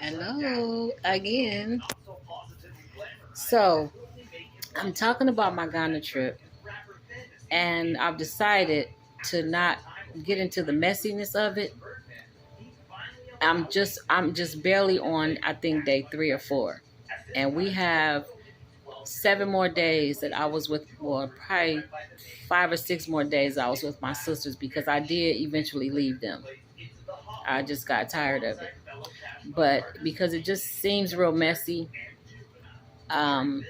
Hello again. So, I'm talking about my Ghana trip, and I've decided to not get into the messiness of it. I'm just barely on, I think, day 3 or 4. And we have 7 more days that I was with, well, probably 5 or 6 more days I was with my sisters, because I did eventually leave them. I just got tired of it. But because it just seems real messy, um,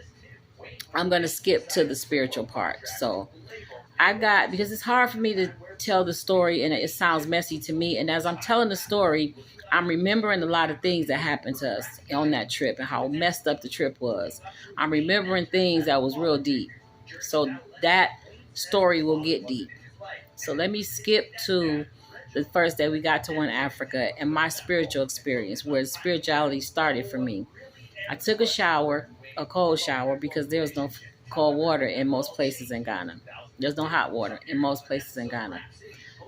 I'm going to skip to the spiritual part. So because it's hard for me to tell the story and it sounds messy to me. And as I'm telling the story, I'm remembering a lot of things that happened to us on that trip and how messed up the trip was. I'm remembering things that was real deep. So that story will get deep. So let me skip to the first day we got to One Africa and my spiritual experience, where spirituality started for me. I took a cold shower, because there's no cold water in most places in Ghana. There's no hot water in most places in Ghana.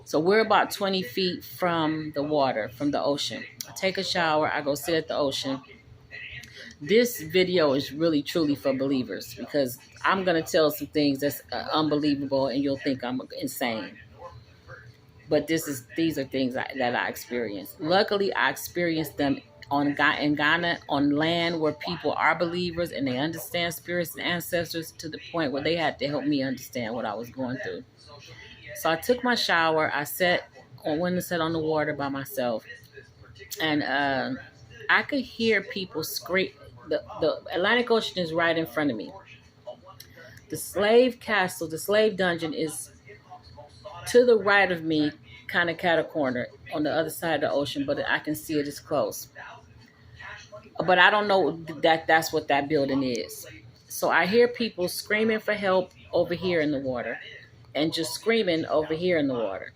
So we're about 20 feet from the water, from the ocean. I take a shower. I go sit at the ocean. This video is really, truly for believers, because I'm going to tell some things that's unbelievable and you'll think I'm insane. But these are things that I experienced. Luckily, I experienced them in Ghana, on land where people are believers and they understand spirits and ancestors, to the point where they had to help me understand what I was going through. So I took my shower. Went and sat on the water by myself, and I could hear people scream. The Atlantic Ocean is right in front of me. The slave castle, the slave dungeon, is to the right of me, kind of cat a corner on the other side of the ocean, but I can see it is close. But I don't know that's what that building is. So I hear people screaming for help over here in the water, and just screaming over here in the water.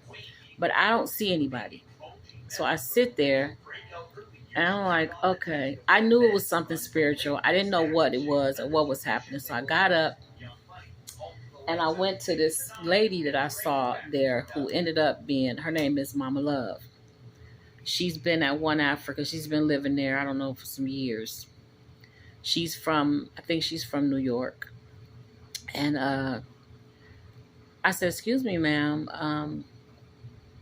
But I don't see anybody. So I sit there and I'm like, okay. I knew it was something spiritual. I didn't know what it was or what was happening. So I got up and I went to this lady that I saw there, who ended up being, her name is Mama Love. She's been at One Africa. She's been living there, I don't know, for some years. I think she's from New York. And I said, excuse me, ma'am.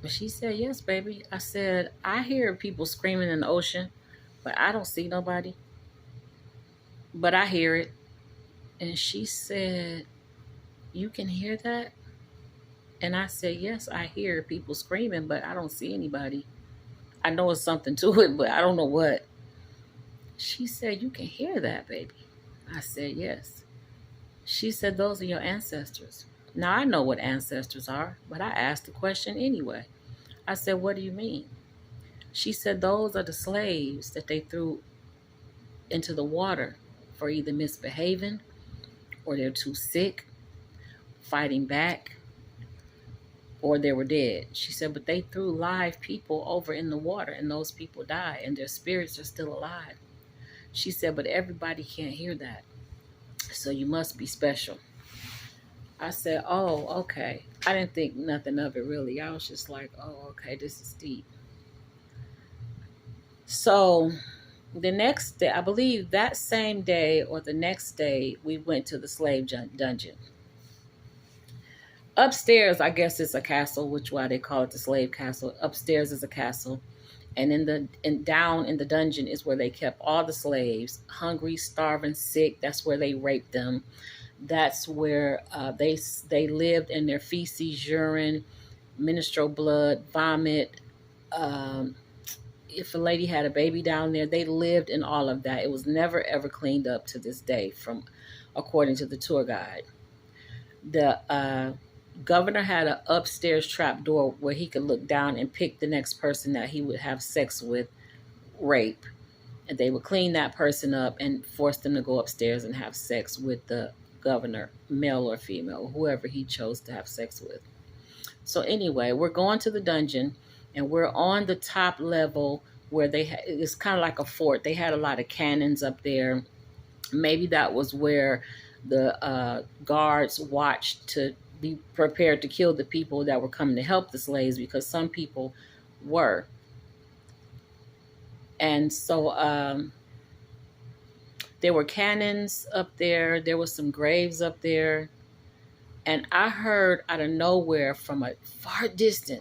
But she said, yes, baby. I said, I hear people screaming in the ocean, but I don't see nobody. But I hear it. And she said, you can hear that? And I said, yes, I hear people screaming, but I don't see anybody. I know it's something to it, but I don't know what. She said, you can hear that, baby. I said, yes. She said, those are your ancestors. Now, I know what ancestors are, but I asked the question anyway. I said, what do you mean? She said, those are the slaves that they threw into the water for either misbehaving, or they're too sick, fighting back, or they were dead. She said, but they threw live people over in the water, and those people died, and their spirits are still alive. She said, but everybody can't hear that. So you must be special. I said, oh, okay. I didn't think nothing of it, really. I was just like, oh, okay, this is deep. So the next day, I believe that same day or the next day, we went to the slave dungeon. Upstairs, I guess it's a castle, which why they call it the slave castle. Upstairs is a castle. And down in the dungeon is where they kept all the slaves, hungry, starving, sick. That's where they raped them. That's where they lived in their feces, urine, menstrual blood, vomit. If a lady had a baby down there, they lived in all of that. It was never ever cleaned up to this day, according to the tour guide. The governor had an upstairs trap door where he could look down and pick the next person that he would have sex with, rape. And they would clean that person up and force them to go upstairs and have sex with the governor, male or female, whoever he chose to have sex with. So anyway, we're going to the dungeon, and we're on the top level where it's kind of like a fort. They had a lot of cannons up there. Maybe that was where the guards watched to be prepared to kill the people that were coming to help the slaves, because some people were. And so there were cannons up there. There was some graves up there. And I heard out of nowhere from a far distance,